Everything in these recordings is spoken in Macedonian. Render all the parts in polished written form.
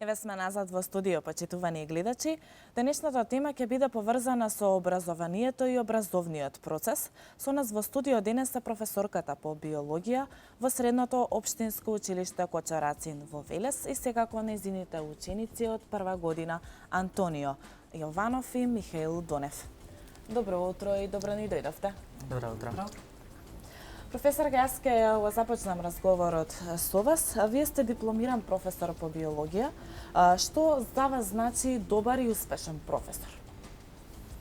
Еве сме назад во студио, почитувани гледачи. Денешната тема ќе биде поврзана со образованието и образовниот процес. Со нас во студио денес е професорката по биологија во Средното општинско училиште Кочарацин во Велес и секако нејзините ученици од прва година Антонио Јованов и Михаил Донев. Добро утро и добро ни дојдовте. Добро утро. Професорка, јас ќе го започнам разговорот со вас. Вие сте дипломиран професор по биологија. Што за вас значи добар и успешен професор?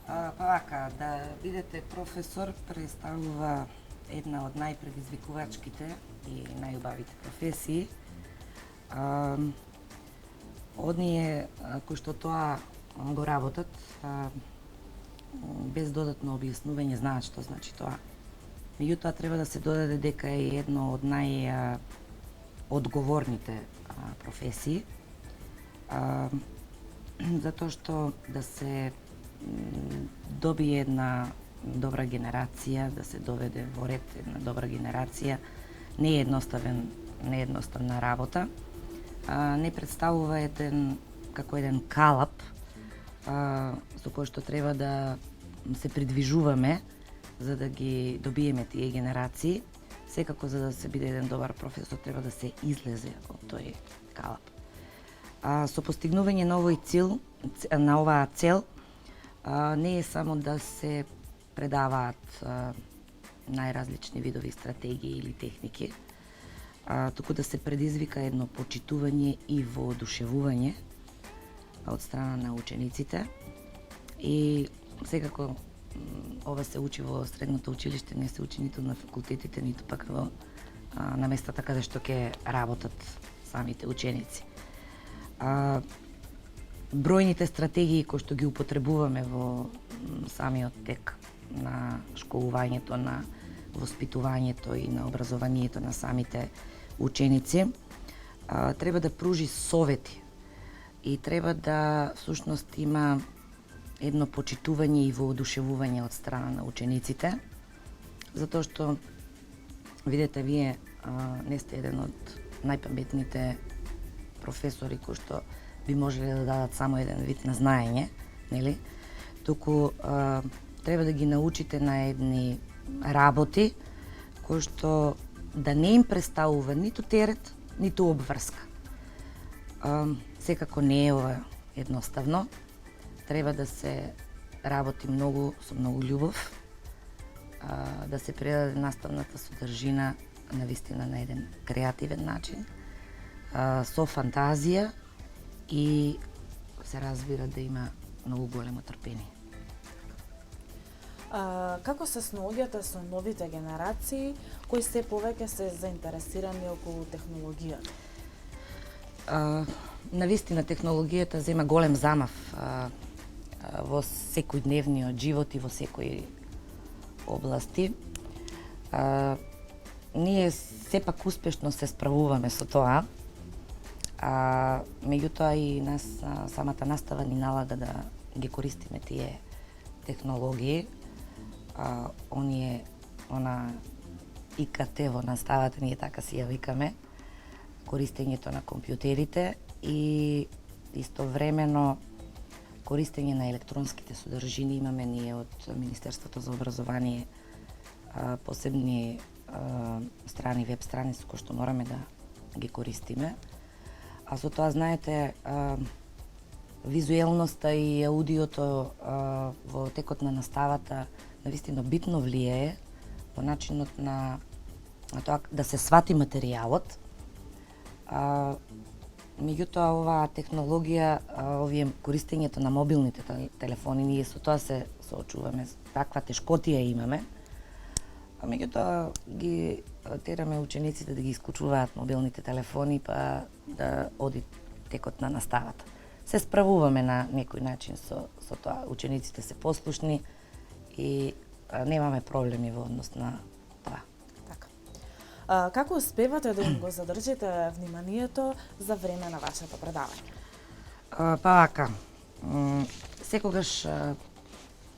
Да бидете професор представува една од најпредизвикувачките и најубавите професии. Оние кои што тоа го работат, без додатно објаснување знаат што значи тоа. Меѓутоа треба да се додаде дека е едно од најодговорните професии, затоа што да се добие една добра генерација, да се доведе во ред една добра генерација, не е едноставна работа. Не представува како еден калап со кој што треба да се придвижуваме за да ги добиеме тие генерации. Секако за да се биде еден добар професор треба да се излезе од тој калап. Со постигнување на оваа цел не е само да се предаваат најразлични видови стратегии или техники, туку да се предизвика едно почитување и воодушевување од страна на учениците. И секако ова се учи во средното училиште, не се учи ниту на факултетите, ниту пак на местата каде што ќе работат самите ученици. Бројните стратегии кои што ги употребуваме во самиот тек на школувањето, на воспитувањето и на образованието на самите ученици, треба да пружи совети и треба да всушност има едно почитување и воодушевување од страна на учениците, затоа што, видете, вие не сте еден од најпаметните професори кои што би можеле да дадат само еден вид на знаење, нели? Туку треба да ги научите на едни работи кои што да не им представува ниту терет, ниту обврска. Секако не е ова едноставно. Треба да се работи со многу љубов, да се предаде наставната содржина навистина на еден креативен начин, со фантазија и се разбира да има многу големо трпение. Како се снаоѓате со новите генерации кои се повеќе се заинтересирани околу технологијата? Навистина технологијата зема голем замав во секојдневниот живот и во секои области. Ние сепак успешно се справуваме со тоа, меѓутоа и нас самата настава ни налага да ги користиме тие технологии. Она ИКТ во наставата, ние така си ја викаме, користењето на компјутерите и истовремено користење на електронските содржини. Имаме ние од Министерството за образование посебни страни, веб страници кои што мораме да ги користиме. А со тоа, знаете, визуелноста и аудиото во текот на наставата навистина битно влијае во начинот на тоа да се свати материјалот. Меѓутоа, оваа технологија, користењето на мобилните телефони, ние со тоа се соочуваме, таква тешкотија имаме. Меѓутоа, ги тераме учениците да ги исклучуваат мобилните телефони, па да оди текот на наставата. Се справуваме на некој начин со тоа. Учениците се послушни и немаме проблеми во однос на тоа. Како успевате да им го задржите вниманието за време на вашето предавање? Секогаш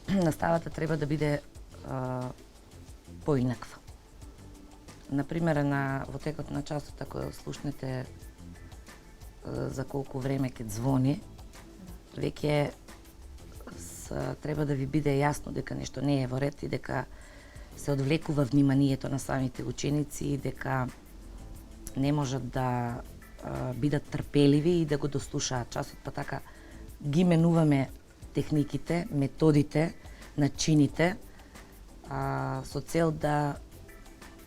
наставата треба да биде поинаква. Например, во текот на часот, ако слушнете за колку време ќе звони, веќе треба да ви биде јасно дека нешто не е во ред и дека се одвлекува вниманието на самите ученици и дека не можат да бидат трпеливи и да го дослушаат часот, па така ги менуваме техниките, методите, начините, со цел да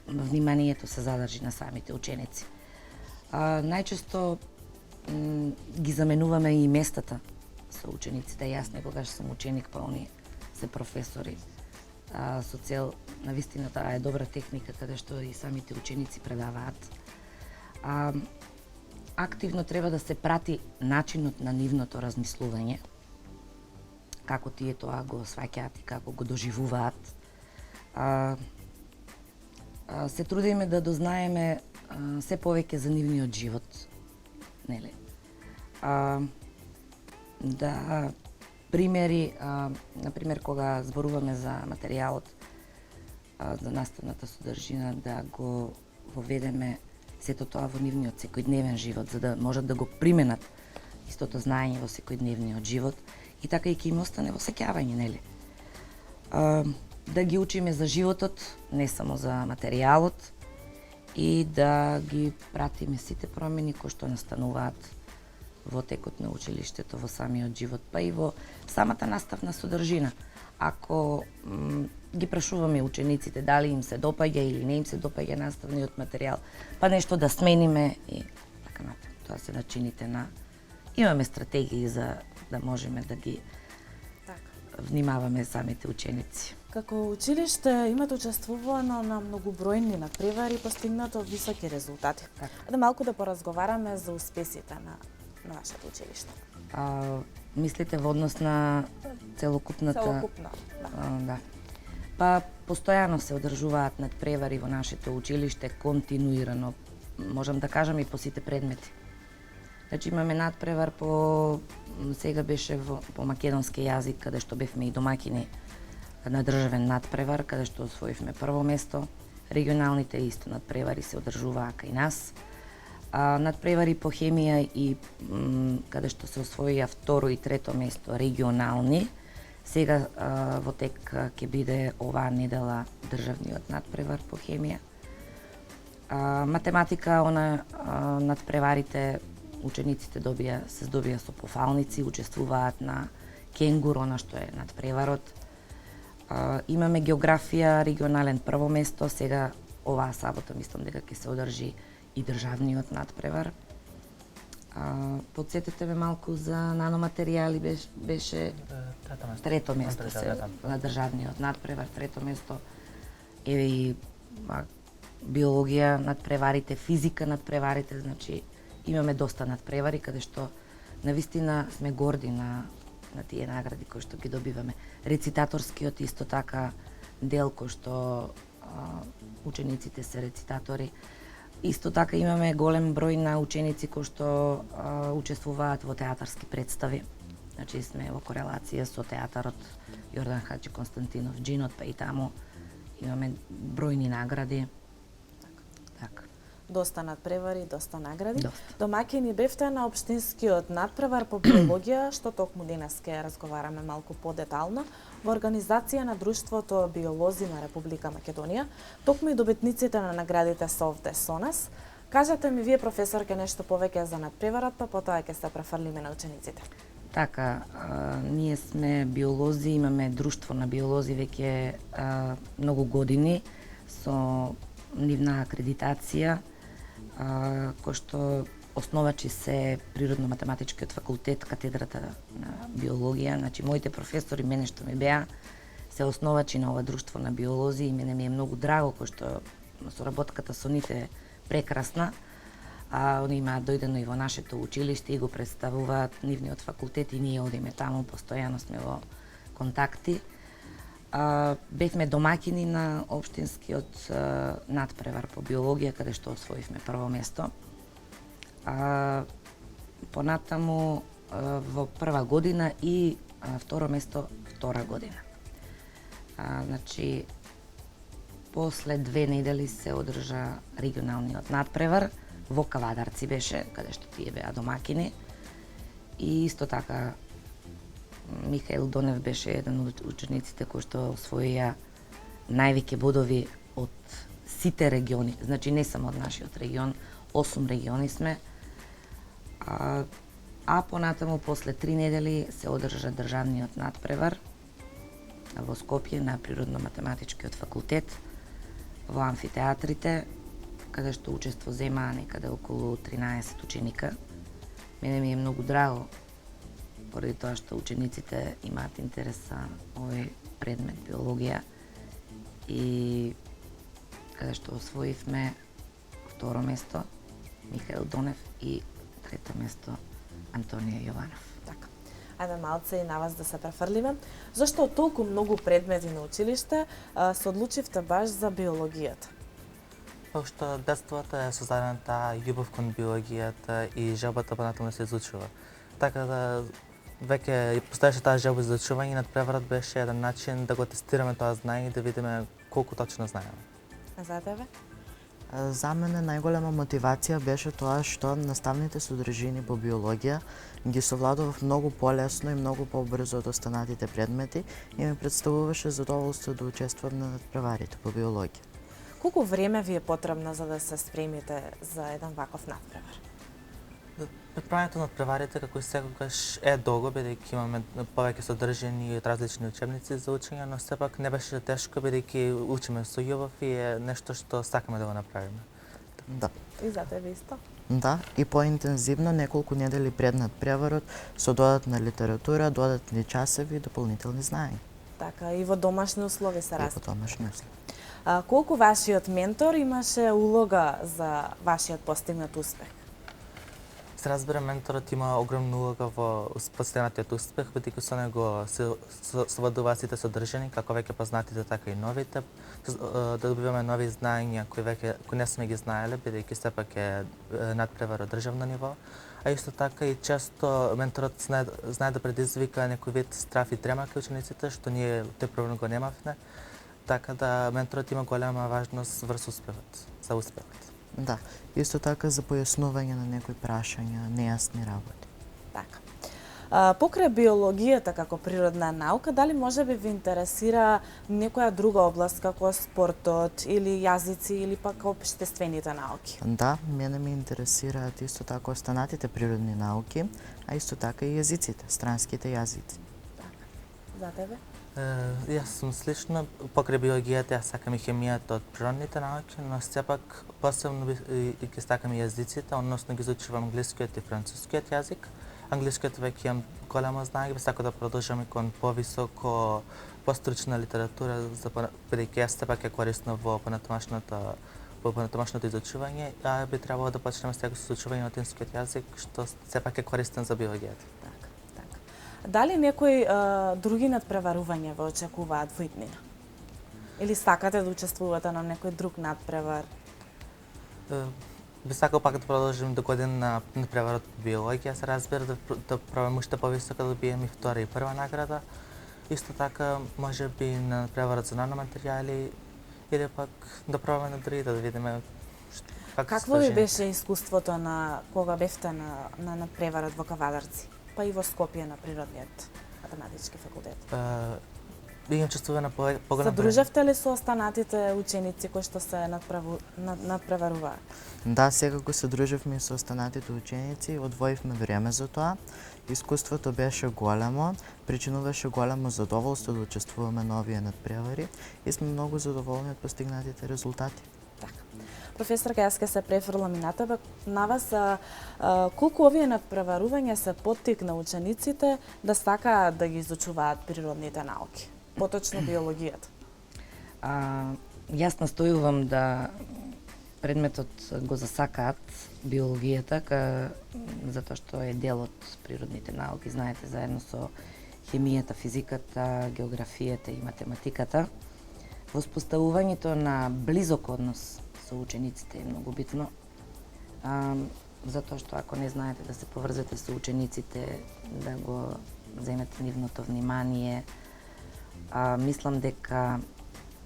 вниманието се задржи на самите ученици. Најчесто ги заменуваме и местата со учениците. Јас некогаш сум ученик, па они се професори. Со цел, навистина, таа е добра техника каде што и самите ученици предаваат. Активно треба да се прати начинот на нивното размислување, како тие тоа го сваќаат и како го доживуваат. Се трудиме да дознаеме се повеќе за нивниот живот, нели? Да примери, например, кога зборуваме за материјалот за наставната содржина, да го воведеме сето тоа во нивниот секојдневен живот, за да можат да го применат истото знаење во секојдневниот живот и така и ќе им остане во сеќавање, нели? Да ги учиме за животот, не само за материјалот, и да ги пратиме сите промени кои што настануваат во текот на училиштето, во самиот живот, па и во самата наставна содржина. Ако ги прашуваме учениците дали им се допаѓа или не им се допаѓа наставниот материјал, па нешто да смениме и така натаму. Тоа се начините на... Имаме стратегии за да можеме да ги внимаваме самите ученици. Како училиште имате учествувано на многобројни надпревари и постигнато високи резултати. Да малку да поразговараме за успесите на вашето училиште. Мислите во однос на целокупната... Целокупно, да. Па, постојано се одржуваат надпревари во нашето училиште, континуирано, можам да кажам и по сите предмети. Значи имаме надпревар сега беше по македонски јазик, каде што бевме и домаќини на државен надпревар, каде што освоивме прво место. Регионалните исто надпревари се одржуваа кај нас. Надпревари по хемија и каде што се освоија второ и трето место регионални. Сега во тек ќе биде оваа недела државниот надпревар по хемија. Математика, надпреварите учениците се здобија со пофалници, учествуваат на кенгур, она што е надпреварот. Имаме географија, регионален прво место, сега оваа сабота мислам дека ќе се одржи и државниот надпревар. Подсетете ме малку за наноматеријали, беше трето место на државниот надпревар, трето место. Еве и биологија надпреварите, физика надпреварите, значи имаме доста надпревари каде што навистина сме горди на тие награди кои што ги добиваме. Рецитаторскиот исто така дел кој што учениците се рецитатори. Исто така имаме голем број на ученици кои што учествуваат во театарски представи. Значи сме во корелација со театарот Јордан Хаджи Константинов Джинот, па и таму имаме бројни награди. Така. Доста надпревари, доста награди. Доста. Домаќини бевте на општинскиот надпревар по биологија, што токму денес ќе разговараме малку подетално, во организација на Друштвото биолози на Република Македонија. Токму и добитниците на наградите се овде со нас. Кажете ми вие, професорке, нешто повеќе за надпреварот, па потоа ќе се префрлиме на учениците. Така, ние сме биолози, имаме Друштво на биолози веќе многу години со нивна акредитација, кој што основачи се Природно-математичкиот факултет, катедрата на биологија. Значи, моите професори, мене што ми беа, се основачи на ова Друштво на биолози и мене ми е многу драго, кој што соработката со нив е прекрасна. Они имаат дојдено и во нашето училиште и го представуваат нивниот факултет и ние одиме таму, постојано сме во контакти. Бевме домаќини на општинскиот надпревар по биологија, каде што освоивме прво место. Понатаму во прва година и второ место втора година. Значи, после 2 недели се одржа регионалниот надпревар во Кавадарци беше, каде што тие беа домакини. И исто така Михаил Донев беше еден од учениците кои што освоија највеќе бодови од сите региони, значи не само од нашиот регион, 8 региони сме. А понатаму после 3 недели се одржа државниот надпревар во Скопје на Природно-математичкиот факултет во амфитеатрите, каде што учество земаа некаде околу 13 ученика. Мене ми е многу драго, поради тоа што учениците имаат интерес за овој предмет биологија и каде што освоивме второ место Михаил Донев и трето место Антонија Јованов. Така. Ајде малце и на вас да се префрлиме. Зошто од толку многу предмети на училиште се одлучивте баш за биологијата? Пошто детството е создадена таа љубов кон биологијата и желбата понатаму да се изучува. Така да веќе постоеше таа желба за изучување и надпреварот беше еден начин да го тестираме тоа знаење и да видиме колку точно знаеме. А за тебе? За мене најголема мотивација беше тоа што наставните содржини по биологија ги совладував многу полесно и многу побрзо од останатите предмети и ми представуваше задоволство да учествувам на надпреварите по биологија. Колку време ви е потребно за да се спремите за еден ваков надпревар? Приправањето на надпреварите како и секогаш е долго, бидејќи имаме повеќе содржини од различни учебници за учење, но сепак не беше тешко бидејќи учиме со љубов и е нешто што сакаме да го направиме. Да. И за тебе исто? Да, и поинтензивно неколку недели пред надпреварот со додатна литература, додатни часови и дополнителни знаења. Така, и во домашни услови се И расте. во домашни услови. Колку вашиот ментор имаше улога за вашиот постигнат успех? Се разбира, менторот има огромна улога во постигнатиот успех, бидејќи со него се совладуваат сите содржини, како веќе познатите, така и новите, да добиваме нови знаења кои не сме ги знаеле, бидејќи сепак е надпревар од државно ниво. А исто така и често менторот знае да предизвика некој вид страф и трема кај учениците, што ние тој проблем го немавме. Така да менторот има голема важност врз успехот, за успехот. Да, исто така за појаснување на некои прашања, нејасни работи. Така. Покрај биологијата како природна наука, дали може би ви интересира некоја друга област како спортот или јазици или пак општествените науки? Да, мене ме интересираат исто така останатите природни науки, а исто така и јазиците, странските јазици. Така. За тебе? Јас сум слично, покрај биологијата јас сакам и хемијата од природните науки, но сепак посебно ги сакам и јазиците, односно ги изучувам англискиот и францускиот јазик. Англискиот веќе имам големо знаење, би сакал да продолжам и кон повисоко, постручна литература, бидејќи јас сепак ја користам во понатамошното изучување, а би требало да почнеме сега со изучување на латинскиот јазик, што сепак е користен за биологијата. Дали некои други надпреварувања ве очекуваат во иднина? Или сакате да учествувате на некој друг надпревар? Би сакал пак да продолжим до година на надпреварот по биологија, се разбира да пробам уште повисоко да добием и втора и прва награда. Исто така, може би на надпреварот за наноматеријали или пак да пробаме на други да видиме какво ви беше искуството на кога бевте на надпреварот во Кавадарци, па и во Скопје на Природниот математички факултет? Имам чувствува на поголем. Задружевте ли со останатите ученици кои што се надпреваруваат? Да, секако се дружевме со останатите ученици, одвоивме време за тоа. Искуството беше големо, причинуваше големо задоволство да учествуваме на овие надпревари и сме многу задоволни од постигнатите резултати. Така. Професорка, јас ке се префрлам и на тебе. На вас, колку овие надпреварувања се поттикна учениците да сакаат да ги изучуваат природните науки, поточно биологијата? Јас настојувам да предметот го засакаат биологијата, затоа што е дел од природните науки, знаете, заедно со хемијата, физиката, географијата и математиката. Воспоставувањето на близок однос со учениците е многу битно, затоа што ако не знаете да се поврзете со учениците, да го земете нивното внимание, мислам дека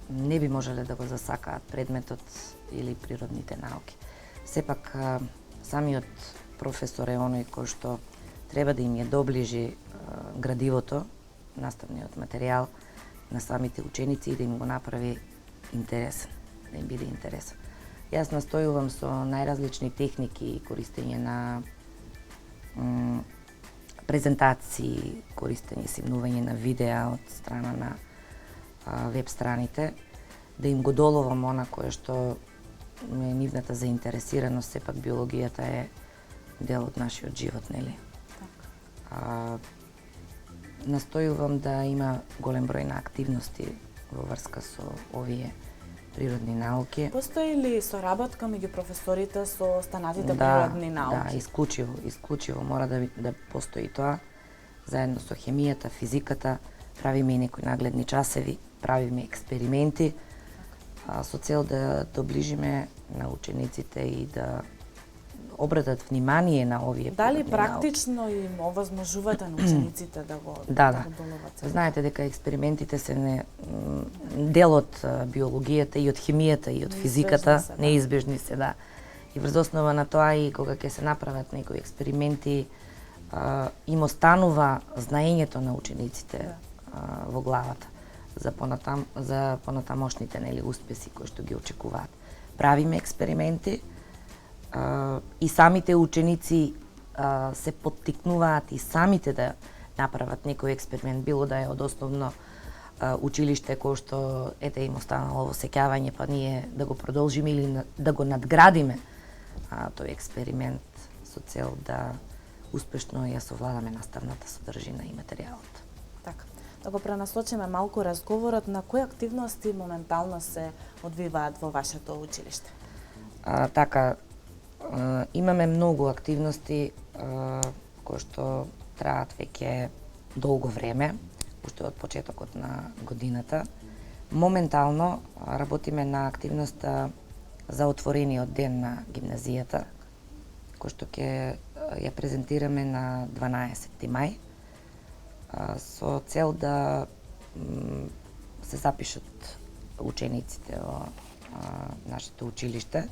не би можеле да го засакаат предметот или природните науки. Сепак самиот професор е оној кој што треба да им ја доближи градивото, наставниот материјал на самите ученици и да им го направи интересен, да им биде интересен. Јас настојувам со најразлични техники и користење на презентации, користење, симнување на видеа од страна на веб страните, да им го доловам она кое што е нивната заинтересираност, сепак биологијата е дел од нашиот живот, нели? Настојувам да има голем број на активности во врска со овие природни науки. Постои ли соработка меѓу професорите со останатите природни науки? Да, исклучиво мора да постои тоа. Заедно со хемијата, физиката, правиме и некои нагледни часеви, правиме експерименти, со цел да доближиме на учениците и да обратат внимание на овие Дали природни практично им овозможувате на учениците да го Да. доловат? Знаете дека експериментите се дел од биологијата и од хемијата и од физиката, неизбежни се, да. И врз основа на тоа и кога ќе се направат некои експерименти, им останува знаењето на учениците во главата за понатамошните успеси кои што ги очекуваат. Правиме експерименти и самите ученици се поттикнуваат и самите да направат некој експеримент, било да е од основно училиште кој што им останало во сеќавање, па ние да го продолжиме или да го надградиме тој експеримент со цел да успешно ја совладаме наставната содржина и материјалот. Така. Да го пренасочиме малку разговорот, на кои активности моментално се одвиваат во вашето училиште? Имаме многу активности кои што траат веќе долго време, уште од почетокот на годината. Моментално работиме на активноста за отворениот ден на гимназијата, кој што ќе ја презентираме на 12 мај, со цел да се запишат учениците во нашето училиште.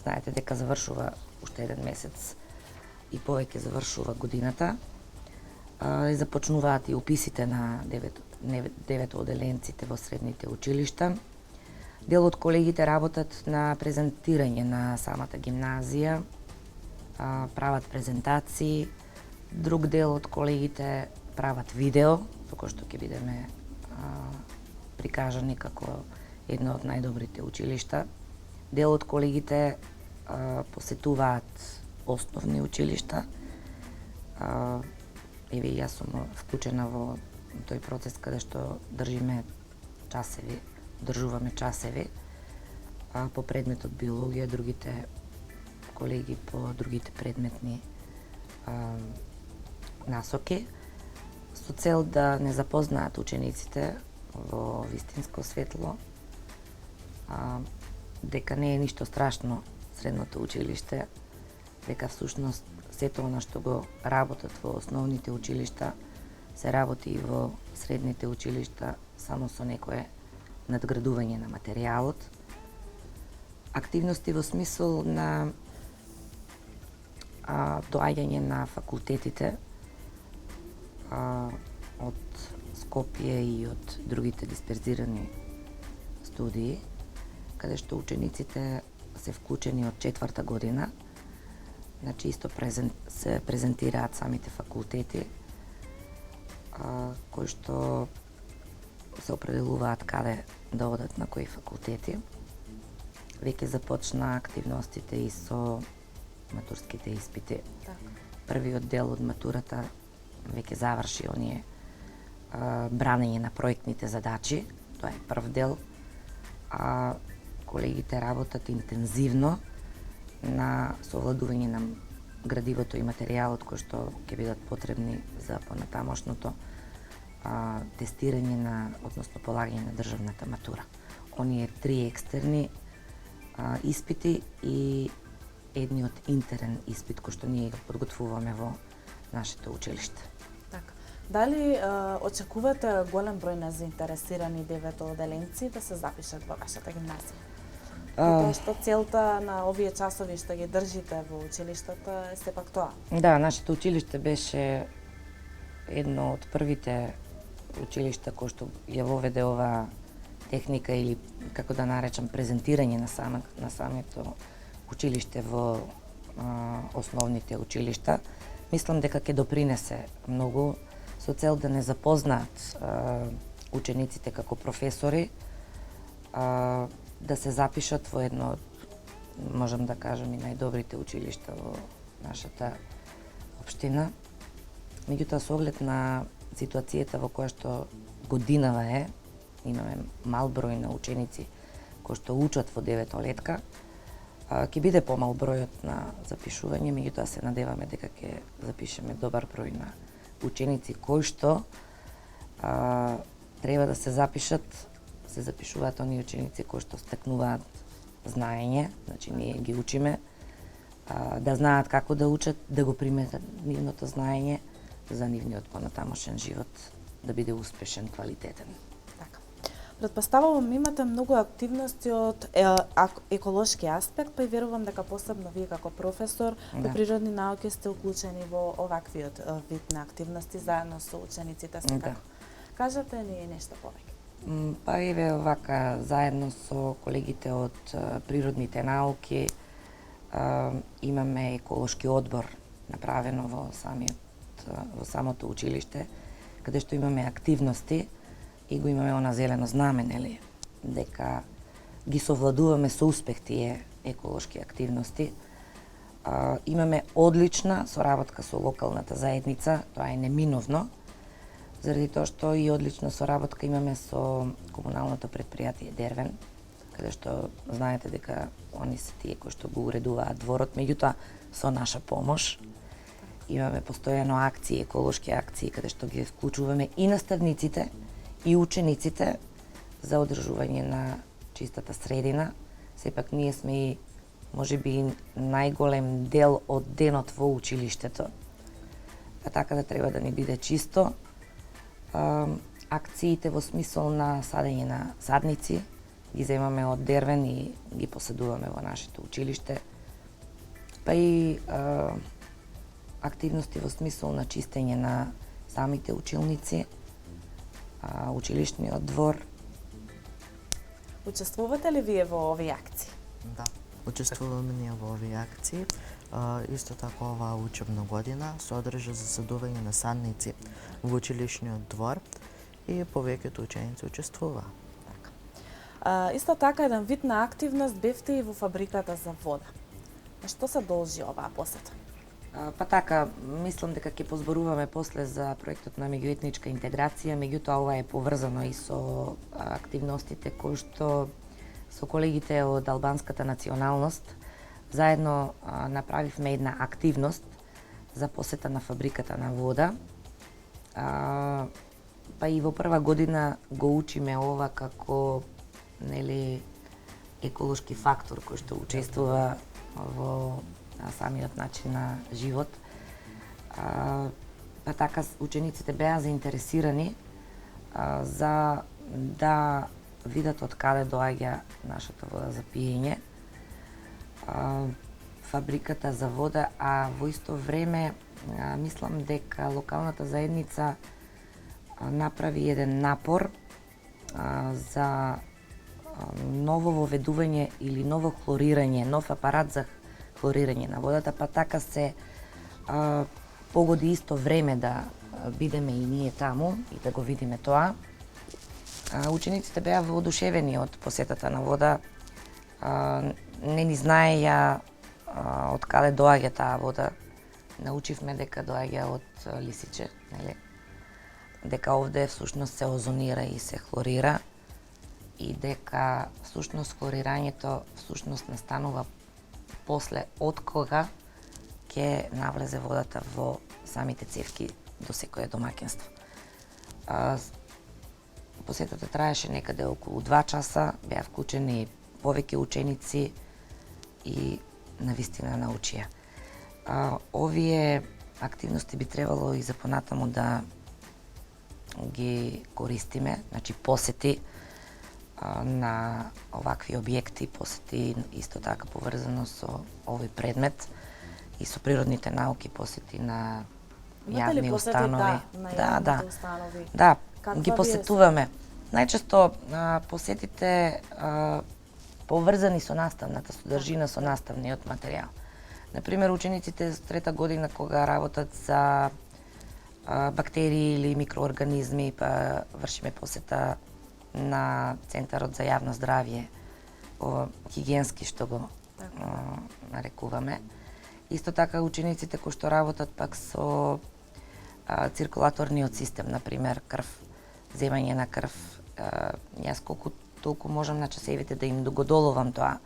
Знаете дека завршува уште еден месец и повеќе завршува годината. И започнуваат и уписите на девето оделенците во средните училишта. Дел од колегите работат на презентирање на самата гимназија, прават презентации. Друг дел од колегите прават видео, со кој што ќе бидеме прикажани како едно од најдобрите училишта. Дел од колегите посетуваат основни училишта. Еве јас сум вклучена во тој процес каде што држуваме часеви по предметот биологија, другите колеги по другите предметни насоки, со цел да не запознаат учениците во вистинско светло, дека не е ништо страшно средното училиште, дека всушност сето она што го работат во основните училишта се работи и во средните училишта, само со некое надградување на материјалот. Активности во смисол на доаѓање на факултетите од Скопје и од другите дисперзирани студии, каде што учениците се вклучени од 4-та година, значи исто се презентираат самите факултети, кои што се определуваат каде да одат на кои факултети. Веќе започна активностите и со матурските испити. Првиот дел од матурата веќе заврши оние бранење на проектните задачи, тоа е прв дел, а колегите работат интензивно на совладување на градивото и материјалот кои што ќе бидат потребни за понатамошното тестирање на, односно полагање на државната матура. Оние 3 екстерни испити и едниот интерен испит кој што ние го подготвуваме во нашето училиште. Така. Дали очекувате голем број на заинтересирани девето оделенци да се запишат во вашата гимназија? Тоа што целта на овие часови што ги држите во училиштата е сепак тоа. Да, нашето училиште беше едно од првите училишта кој што ја воведе оваа техника или како да наречам презентирање на самото училиште во основните училишта. Мислам дека ќе допринесе многу со цел да не запознаат учениците како професори, да се запишат во едно од, можам да кажам, и најдобрите училишта во нашата општина. Меѓутоа, со оглед на ситуацијата во која што годинава е, имаме мал број на ученици кои што учат во деветолетка, ќе биде помал бројот на запишување, меѓутоа се надеваме дека ќе запишеме добар број на ученици кои што треба да се запишат. Се запишуваат оние ученици кои што стекнуваат знаење, значи ние ги учиме, да знаат како да учат, да го применат нивното знаење за нивниот понатамошен живот, да биде успешен, квалитетен. Така. Предпоставувам имате многу активности од еколошки аспект, па и верувам дека посебно вие како професор по природни науки сте уклучени во оваквиот вид на активности заедно со учениците секако. Кажете ни нешто повеќе. Па еве овака, заедно со колегите од природните науки, имаме еколошки одбор направено во самото училиште, каде што имаме активности и го имаме она зелено знаме, нели, дека ги совладуваме со успех тие еколошки активности. Имаме одлична соработка со локалната заедница, тоа е неминовно, заради тоа што и одлична соработка имаме со комуналното претпријатие Дервен, каде што знаете дека они се тие кои што го уредуваат дворот, меѓутоа со наша помош. Имаме постојано акции, еколошки акции, каде што ги вклучуваме и наставниците, и учениците за одржување на чистата средина. Сепак ние сме и можеби најголем дел од денот во училиштето, па така да треба да ни биде чисто. Акциите во смисол на садење на садници ги земаме од Дервен и ги поседуваме во нашето училиште. Па и активности во смисол на чистење на самите училници, училишниот двор. Учествувате ли вие во овие акции? Да, учествуваме ние во овие акции. Исто така оваа учебна година се одржа заседување на садници во училишниот двор и повеќето ученици учествуваа. Исто така еден вид на активност бевте и во фабриката за вода. На што се должи оваа посета? Па така, мислам дека ќе позборуваме после за проектот на меѓуетничка интеграција, меѓутоа ова е поврзано и со активностите кои што со колегите од албанската националност заедно направивме една активност за посета на фабриката на вода. Па и во прва година го учиме ова како, нели, еколошки фактор кој што учествува во самиот начин на живот. Па така учениците беа заинтересирани за да видат од каде доаѓа нашата вода за пиење. Фабриката за вода, а во исто време мислам дека локалната заедница направи еден напор за ново воведување или ново хлорирање, нов апарат за хлорирање на водата, па така се погоди исто време да бидеме и ние таму и да го видиме тоа. Учениците беа воодушевени од посетата на вода, не ни знаеја од каде доаѓа таа вода. Научивме дека доаѓа од Лисиче, нели? Дека овде всушност се озонира и се хлорира и дека всушност хлорирањето всушност настанува после од кога ќе навлезе водата во самите цевки до секое домаќинство. Посетата траеше некаде околу 2 часа, беа вклучени повеќе ученици и навистина научија. Овие активности би требало и за понатаму да ги користиме, значи посети, на овакви објекти, посети исто така поврзано со овој предмет и со природните науки, посети на Имате ли јавни посети, установи. на Да, јавните да. установи? Да, Каква ги ви е посетуваме. Најчесто посетите поврзани со наставната содржина, со наставниот материјал. Например, учениците со трета година кога работат за бактерии или микроорганизми, па вршиме посета на Центарот за јавно здравје, хигиенски што го нарекуваме. Исто така учениците кои што работат пак со циркулаторниот систем, например, крв, земање на крв. Јас колку толку можам на часевите да им го доловам тоа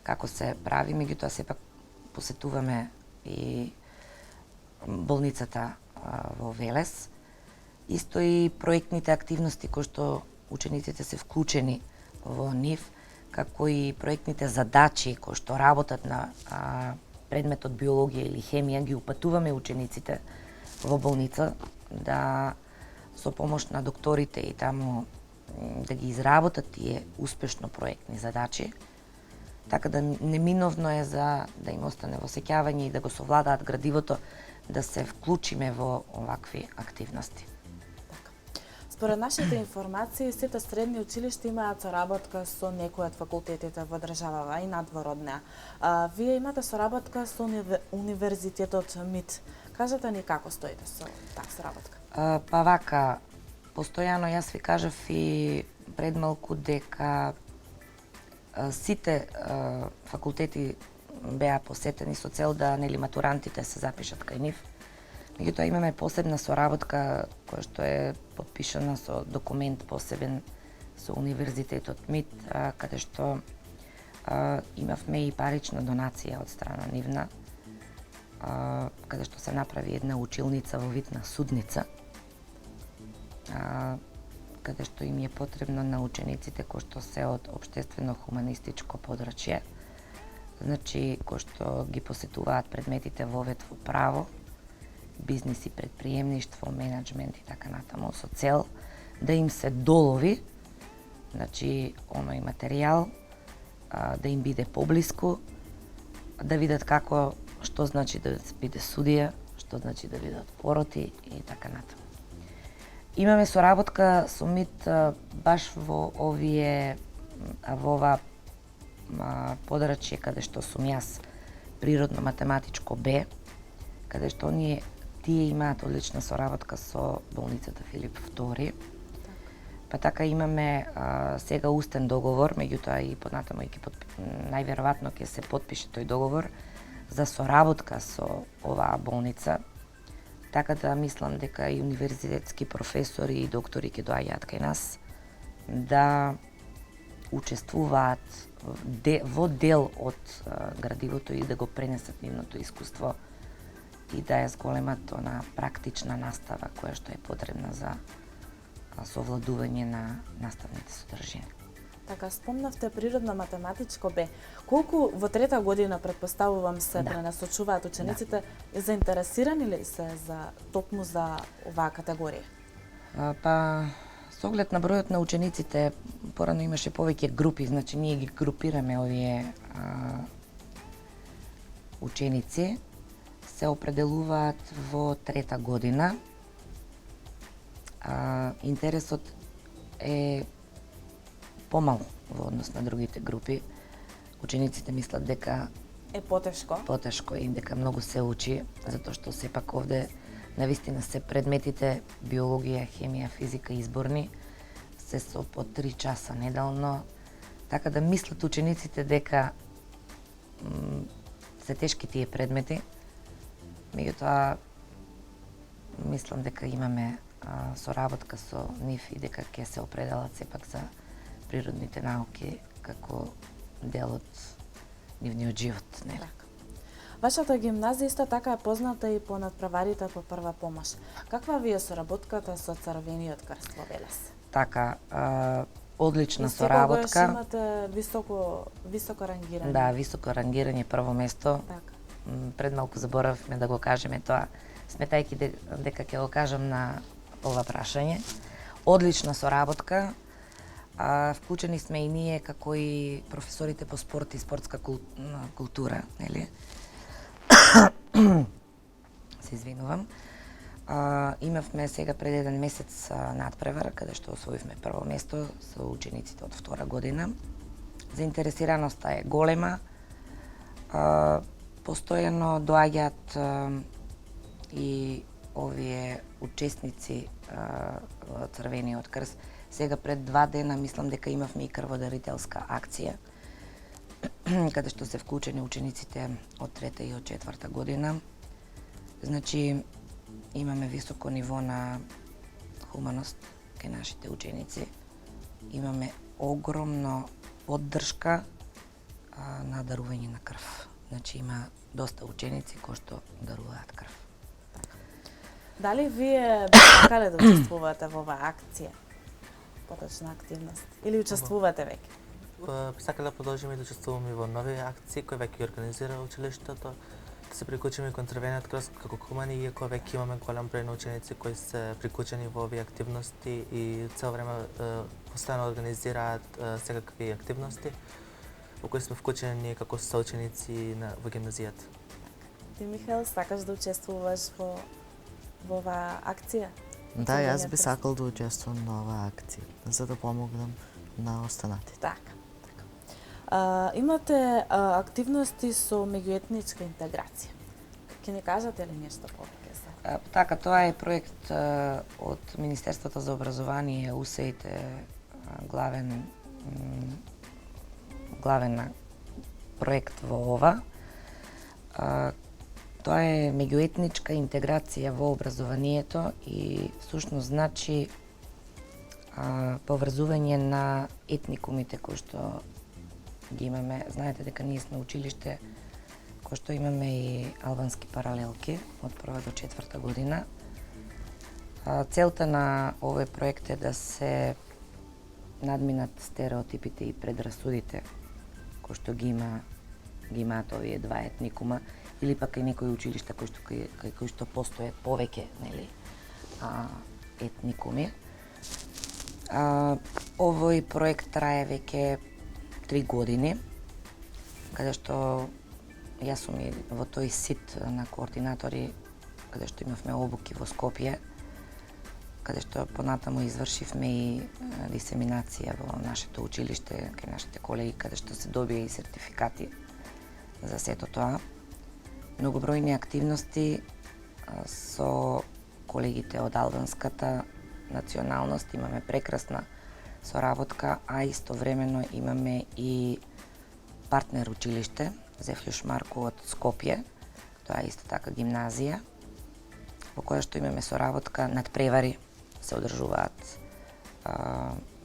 како се прави, меѓутоа сепак посетуваме и болницата во Велес. Исто и проектните активности кои што учениците се вклучени во нив, како и проектните задачи кои што работат на предметот биологија или хемија, ги упатуваме учениците во болница да со помош на докторите и таму да ги изработат тие успешно проектни задачи, така да неминовно е за да им остане во сеќавање и да го совладаат градивото, да се вклучиме во овакви активности. Според нашите информации, сите средни училишта имаат соработка со некој од факултетите во државава и надвор од неа. Вие имате соработка со Универзитетот МИТ. Кажете ни како стоите со таа соработка? Па вака, постојано јас ви кажав и пред малку дека сите факултети беа посетени со цел да матурантите се запишат кај нив. Меѓутоа имаме посебна соработка која што е потпишана со документ посебен со Универзитетот МИТ, каде што имавме и парична донација од страна нивна, каде што се направи една училница во вид на судница, каде што им е потребно на учениците кои што се од општествено-хуманистичко подрачје, значи кои што ги посетуваат предметите во вед во право, бизнис и предприемништво, менеджмент и така натаму, со цел да им се долови, значи оној материјал, да им биде поблиску, да видат како, што значи да биде судија, што значи да бидат пороти и така натаму. Имаме соработка со МИТ баш во ова подрачје каде што сум јас, природно-математичко Б, каде што тие имаат одлична соработка со болницата Филип II. Па така имаме сега устен договор, меѓутоа и понатаму најверојатно ќе се потпише тој договор за соработка со оваа болница. Така да мислам дека и универзитетски професори и доктори ќе доаѓаат кај нас да учествуваат во дел од градивото и да го пренесат нивното искуство и да ја зголемат она практична настава која што е потребна за совладување на наставните содржини. Така, спомнавте природно-математичко Б. Колку во трета година, предпоставувам се, пренасочуваат учениците, заинтересирани ли се токму за оваа категорија? Па, со оглед на бројот на учениците, порано имаше повеќе групи, значи ние ги групираме овие ученици, се определуваат во трета година. Интересот е помал во однос на другите групи. Учениците мислат дека е потешко и дека многу се учи, затоа што сепак овде навистина се предметите биологија, хемија, физика изборни, се со по 3 часа неделно, така да мислат учениците дека се тешки тие предмети. Меѓутоа мислам дека имаме соработка со нив и дека ќе се определат сепак за природните науки како дел од нивниот живот. Вашата гимназија исто така е позната и по надпреварите по прва помош. Каква ви е соработката со Црвениот крст во Велес? Така, одлична соработка. И имате високо рангирање. Да, високо рангирање, прво место. Така. Пред малку заборавме да го кажеме тоа, сметајќи дека ќе го кажам на ова прашање. Одлична соработка. Вклучени сме и ние како и професорите по спорт и спортска култура, нели? Се извинувам. Имавме сега пред еден месец надпревар, каде што освоивме прво место со учениците од втора година. Заинтересираноста е голема. Постојано доаѓаат и овие учесници во Црвениот крст. Сега пред 2 дена мислам дека имавме и крводарителска акција, каде што се вклучени учениците од 3 и од 4 година. Значи, имаме високо ниво на хуманост кај нашите ученици. Имаме огромно поддршка на дарување на крв. Значи, има доста ученици кои што даруваат крв. Дали вие би сакале да учествувате во оваа акција? Поточна активност. Или учествувате веќе? Сакаме да продолжиме да учествуваме во нови акции кои веќе организира училиштето, да се приклучиме кон Црвениот крст како хумани, иако веќе имаме голем број на ученици кои се приклучени во овие активности и цело време постојано организираат секакви активности во кои сме вклучени ние како соученици во гимназијата. Ти, Михаел, сакаш да учествуваш во оваа акција? Да, јас би сакал да учествувам на оваа акција, за да помогнам на останатите. Така. Имате активности со меѓуетничка интеграција. Ќе ни кажете ли нешто повеќе за? Така, тоа е проект од Министерството за образование, УСЕИТ е главен проект во ова. Тоа е меѓуетничка интеграција во образованието и всушност значи поврзување на етникумите кои што ги имаме. Знаете дека ние сме училиште кој што имаме и албански паралелки од 1 до 4 година. Целта на овој проект е да се надминат стереотипите и предрасудите кои што ги имаат овие два етникума, или пак и некои училишта кои што постојат повеќе, нели, етникуми. Овој проект трае веќе 3 години, каде што јас сум и во тој сит на координатори, каде што имавме обуки во Скопје, каде што понатаму извршивме и дисеминација во нашето училиште, кај нашите колеги, каде што се добија и сертификати за сето тоа. Многобројни активности со колегите од албанската националност, имаме прекрасна соработка, а истовремено имаме и партнер училиште, Зефлюш Марко од Скопје, тоа е исто така гимназија, во која што имаме соработка, надпревари се одржуваат,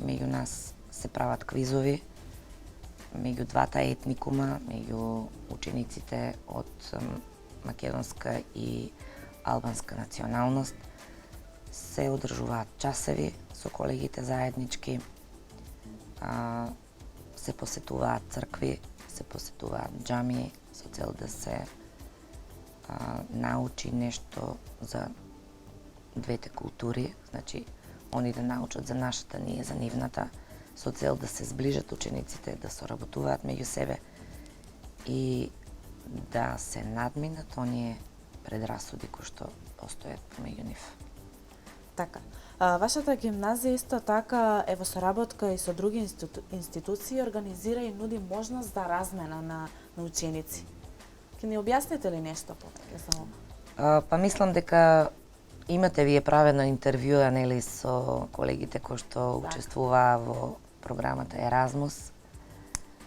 меѓу нас се прават квизови, меѓу двата етникума, меѓу учениците од македонска и албанска националност, се одржуваат часеви со колегите заеднички, се посетуваат цркви, се посетуваат џамии со цел да се научи нешто за двете култури, значи они да научат за нашата, ние за нивната, со цел да се зближат учениците, да соработуваат меѓу себе и да се надминат оние предрасуди кои што постојат помеѓу нив. Така. Вашата гимназија исто така е во соработка и со други институции, организира и нуди можност за размена на ученици. Ќе ни објасните ли нешто повеќе за ова? Па мислам дека имате вие правено интервјуа, нели, со колегите кои што учествуваа во програмата Еразмус.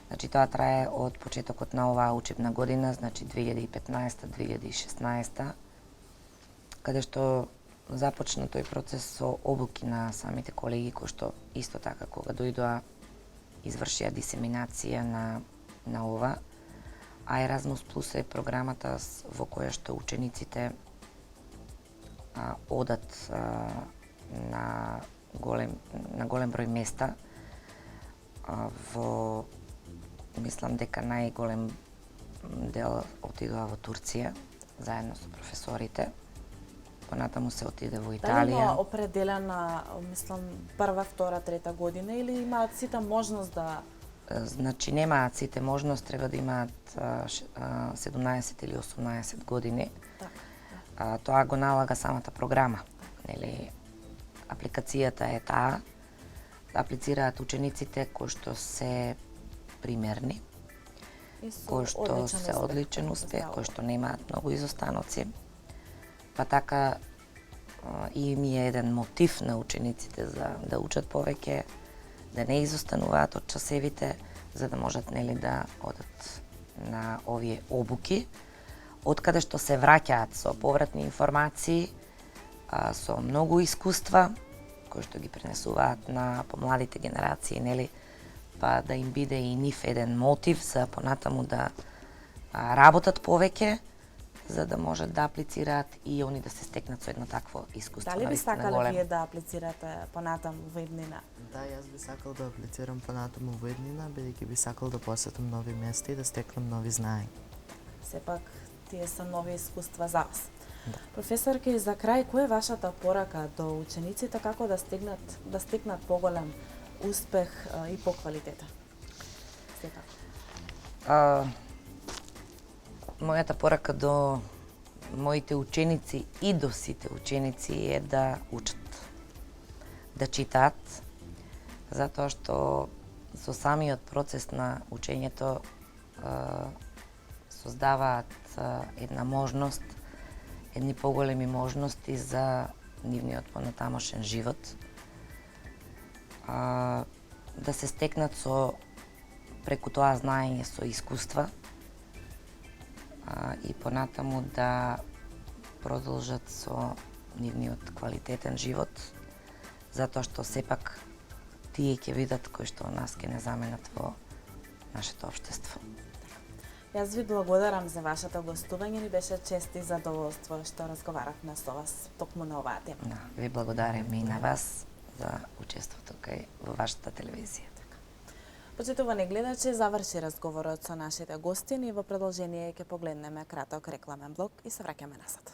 Значи тоа трае од почетокот на оваа учебна година, значи 2015-2016, каде што започна тој процес со обуки на самите колеги кои што исто така кога дојдоа извршија дисеминација на ова. А Еразмус Плюс е програмата во која што учениците одат на голем број места во, мислам дека најголем дел отидоа во Турција заедно со професорите понатаму се отиде во Дали Италија. има определена, мислам, прва, втора, трета година или имаат сите можност да... Значи немаат сите можност, треба да имаат 17 или 18 години. Така, Тоа го налага самата програма. Нели, апликацијата е таа, да аплицираат учениците кои што се примерни, И со кои што одличен се успех, одличен како успех, става. кои што немаат многу изостаноци. Па така и ми е еден мотив на учениците за да учат повеќе, да не изостануваат од часевите, за да можат нели да одат на овие обуки, откаде што се враќаат со повратни информации, со многу искуства кои што ги пренесуваат на помладите генерации, нели, па да им биде и нив еден мотив за понатаму да работат повеќе, за да можат да аплицираат и они да се стекнат со едно такво искуство. Дали би навистина сакале големо. вие да аплицирате понатаму во иднина? Да, јас би сакал да аплицирам понатаму во иднина, бидејќи би сакал да посетам нови места и да стекнам нови знаења. Сепак, тие се нови искуства за вас. Професорке, и за крај, која е вашата порака до учениците како да стекнат поголем успех и по квалитета? Секако. Мојата порака до моите ученици и до сите ученици е да учат, да читаат, затоа што со самиот процес на учењето создаваат една можност, едни поголеми можности за нивниот понатамошен живот, да се стекнат со преку тоа знаење со искуства и понатаму да продолжат со нивниот квалитетен живот, затоа што сепак тие ќе видат кои што нас ќе не заменат во нашето општество. Јас ви благодарам за вашето гостување, ни беше чест и задоволство што разговаравме со вас токму на оваа тема. Да, ви благодарам и на вас за учеството кај во вашата телевизија. Почитувани гледачи, заврши разговорот со нашите гости и во продолжение ќе погледнеме краток рекламен блок и се враќаме назад.